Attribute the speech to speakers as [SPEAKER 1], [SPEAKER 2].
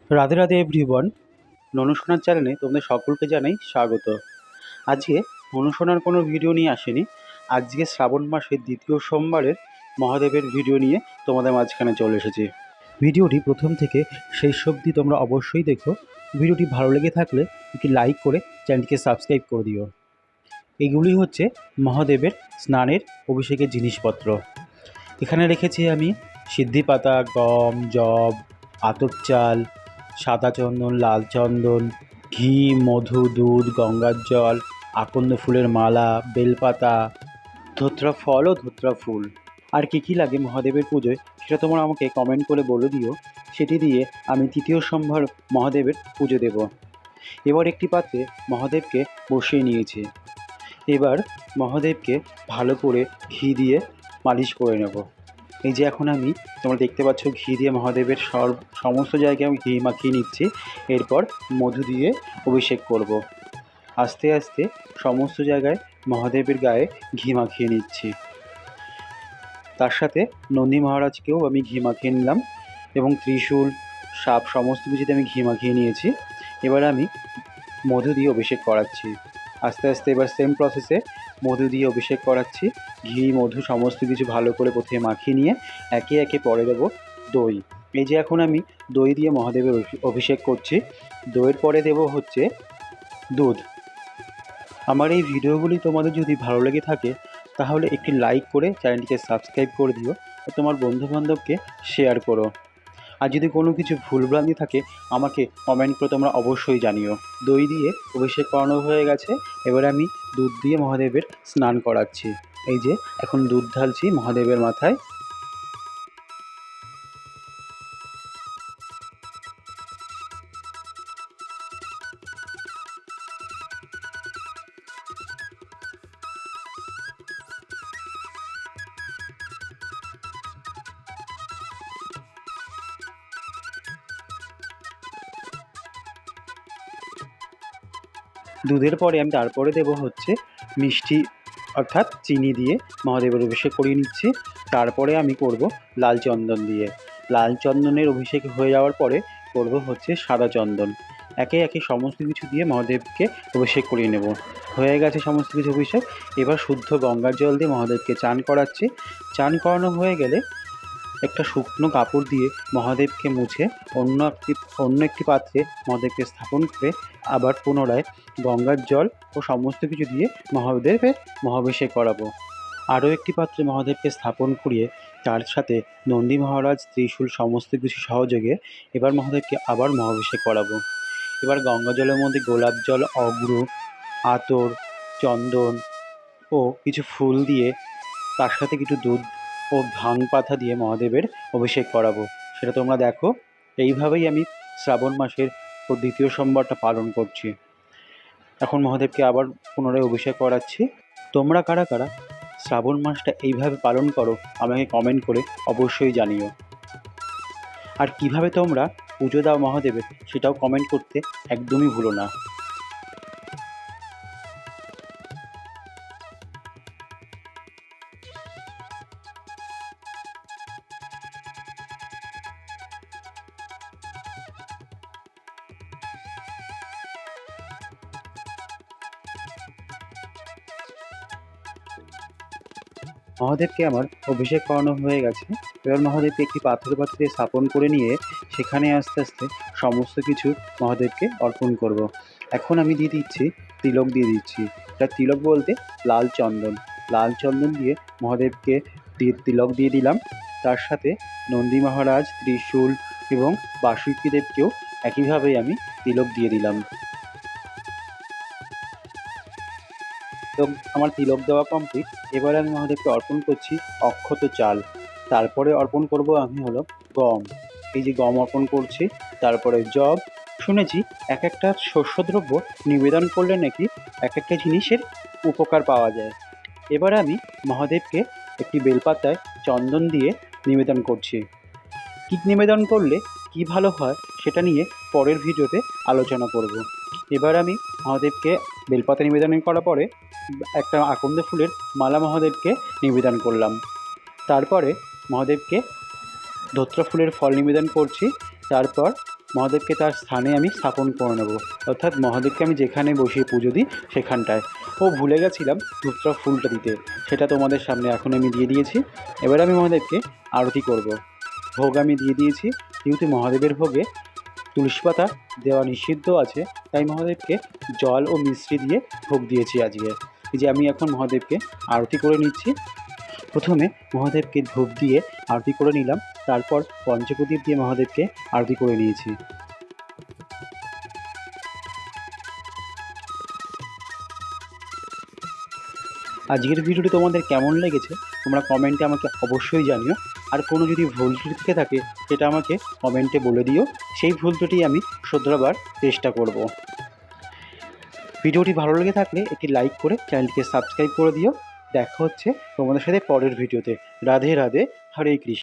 [SPEAKER 1] Radhe Radhe everyone. ননুসোনার চ্যানেলে তোমাদের সকলকে জানাই স্বাগত। আজকে ননুসোনার কোনো ভিডিও নিয়ে আসেনি। আজকে শ্রাবণ মাসের দ্বিতীয় সোমবারের মহাদেবের ভিডিও নিয়ে তোমাদের মাঝখানে চলে এসেছি। ভিডিওটি প্রথম থেকে শেষ অবধি তোমরা অবশ্যই দেখো। ভিডিওটি ভালো লেগে থাকলে একটি লাইক করে চ্যানেলটিকে সাবস্ক্রাইব করে দিও। এগুলি হচ্ছে মহাদেবের স্নানের অভিষেকের জিনিসপত্র। এখানে রেখেছি আমি সিদ্ধি পাতা, গম, যব, আতপ চাল, সাদা চন্দন, লাল চন্দন, ঘি, মধু, দুধ, গঙ্গার জল, আকন্দ ফুলের মালা, বেলপাতা, ধোত্রা ফল ও ধোত্রা ফুল। আর কী কী লাগে মহাদেবের পুজোয় সেটা তোমরা আমাকে কমেন্ট করে বলে দিও। সেটি দিয়ে আমি তৃতীয় সোমবার মহাদেবের পুজো দেব। এবার একটি পাত্রে মহাদেবকে বসিয়ে নিয়েছি। এবার মহাদেবকে ভালো করে ঘি দিয়ে মালিশ করে নেব। এই যে এখন আমি তোমরা দেখতে পাচ্ছ ঘি দিয়ে মহাদেবের সমস্ত জায়গায় আমি ঘি মাখিয়ে নিচ্ছি। এরপর মধু দিয়ে অভিষেক করব। আস্তে আস্তে সমস্ত জায়গায় মহাদেবের গায়ে ঘি মাখিয়ে নিচ্ছি। তার সাথে নন্দী মহারাজকেও আমি ঘি মাখিয়ে নিলাম এবং ত্রিশূল, সাপ সমস্ত কিছুতে আমি ঘি মাখিয়ে নিয়েছি। এবার আমি মধু দিয়ে অভিষেক করাচ্ছি। আস্তে আস্তে এবার সেম প্রসেসে মধু দিয়ে অভিষেক করাচ্ছি। ঘি, মধু সমস্ত কিছু ভালো করে প্রথমে মাখিয়ে নিয়ে একে একে পরে দেবো দই। এই যে এখন আমি দই দিয়ে মহাদেবের অভিষেক করছি। দইয়ের পরে দেবো হচ্ছে দুধ। আমার এই ভিডিওগুলি তোমাদের যদি ভালো লেগে থাকে তাহলে একটি লাইক করে চ্যানেলটিকে সাবস্ক্রাইব করে দিও ও তোমার বন্ধুবান্ধবকে শেয়ার করো। আর যদি কোনো কিছু ভুলভ্রান্তি থাকে আমাকে কমেন্ট করে তোমরা অবশ্যই জানিও। দই দিয়ে অভিষেক করানো হয়ে গেছে। এবার আমি দুধ দিয়ে মহাদেবের স্নান করাচ্ছি। এই যে এখন দুধ ঢালছি মহাদেবের মাথায়। দুধের পরে আমি তারপরে দেবো হচ্ছে মিষ্টি, অর্থাৎ চিনি দিয়ে মহাদেবের অভিষেক করিয়ে নিচ্ছি। তারপরে আমি করব লাল চন্দন দিয়ে। লাল চন্দনের অভিষেক হয়ে যাওয়ার পরে করব হচ্ছে সাদা চন্দন। একে একে সমস্ত কিছু দিয়ে মহাদেবকে অভিষেক করিয়ে নেব। হয়ে গেছে সমস্ত কিছু অভিষেক। এবার শুদ্ধ গঙ্গার জল দিয়ে মহাদেবকে চান করাচ্ছি। চান করানো হয়ে গেলে একটা শুকনো কাপড় দিয়ে মহাদেবকে মুছে অন্য একটি পাত্রে মহাদেবকে স্থাপন করে আবার পুনরায় গঙ্গার জল ও সমস্ত কিছু দিয়ে মহাদেবের মহাভিষেক করাবো। আরও একটি পাত্রে মহাদেবকে স্থাপন করিয়ে তার সাথে নন্দী মহারাজ, ত্রিশূল সমস্ত কিছু সহযোগে এবার মহাদেবকে আবার মহাভিষেক করাবো। এবার গঙ্গা জলের মধ্যে গোলাপ জল, অগ্রু, আতর, চন্দন ও কিছু ফুল দিয়ে তার সাথে কিছু দুধ ও ভাং পাতা দিয়ে মহাদেবের অভিষেক করাবো। সেটা তোমরা দেখো। এইভাবেই আমি শ্রাবণ মাসের দ্বিতীয় সোমবারটা পালন করছি। এখন মহাদেবকে আবার পুনরায় অভিষেক করাচ্ছি। তোমরা কারা কারা শ্রাবণ মাসটা এইভাবে পালন করো আমাকে কমেন্ট করে অবশ্যই জানিও। আর কিভাবে তোমরা পুজো দাও মহাদেবের সেটাও কমেন্ট করতে একদমই ভুলো না। মহাদেবকে আমার অভিষেক করানো হয়ে গেছে। এবার মহাদেবকে একটি পাত্রে স্থাপন করে নিয়ে সেখানে আস্তে আস্তে সমস্ত কিছু মহাদেবকে অর্পণ করব। এখন আমি দিয়ে দিচ্ছি তিলক দিয়ে দিচ্ছি। এটা তিলক বলতে লাল চন্দন। লাল চন্দন দিয়ে মহাদেবকে তিলক দিয়ে দিলাম। তার সাথে নন্দী মহারাজ, ত্রিশূল এবং বাসুকী দেবকেও একইভাবেই আমি তিলক দিয়ে দিলাম। আমার তিলক দেওয়া কমপ্লিট। এবার আমি মহাদেবকে অর্পণ করছি অক্ষত চাল। তারপরে অর্পণ করব আমি হলো গম। এই যে গম অর্পণ করছি। তারপরে যব। শুনেছি এক একটা শস্যদ্রব্য নিবেদন করলে নাকি এক একটা জিনিসের উপকার পাওয়া যায়। এবার আমি মহাদেবকে একটি বেলপাতায় চন্দন দিয়ে নিবেদন করছি। কী নিবেদন করলে কি ভালো হয় সেটা নিয়ে পরের ভিডিওতে আলোচনা করব। এবার আমি মহাদেবকে বেলপাতা নিবেদন করার পরে একটা আকন্দ ফুলের মালা মহাদেবকে নিবেদন করলাম। তারপরে মহাদেবকে ধোত্র ফুলের ফল নিবেদন করছি। তারপর মহাদেবকে তার স্থানে আমি স্থাপন করে নেব, অর্থাৎ মহাদেবকে আমি যেখানে বসিয়ে পুজো দিই সেখানটায়। ভুলে গেছিলাম ধূপটা ফুলটা দিতে, সেটা তোমাদের সামনে এখন আমি দিয়ে দিয়েছি। এবার আমি মহাদেবকে আরতি করব। ভোগ আমি দিয়ে দিয়েছি, যেহেতু মহাদেবের ভোগে তুলসী পাতা দেওয়া নিষিদ্ধ আছে, তাই মহাদেবকে জল ও মিশ্রি দিয়ে ভোগ দিয়েছি আজকে। এই যে আমি এখন মহাদেবকে আরতি করে নিচ্ছি। প্রথমে মহাদেবকে ধূপ দিয়ে আরতি করে নিলাম, তারপর পঞ্চপ্রদীপ দিয়ে মহাদেবকে আরতি করে নিয়েছি। আজকের ভিডিওটি তোমাদের কেমন লেগেছে তোমরা কমেন্টে আমাকে অবশ্যই জানিও। আর কোনো যদি ভুল ত্রুটি থেকে থাকে সেটা আমাকে কমেন্টে বলে দিও, সেই ভুল ত্রুটি আমি শোধরাবার চেষ্টা করব। ভিডিওটি ভালো লেগে থাকলে একটি লাইক করে চ্যানেলটিকে সাবস্ক্রাইব করে দিও। দেখা হচ্ছে তোমাদের সাথে পরের ভিডিওতে। রাধে রাধে, হরে কৃষ্ণ।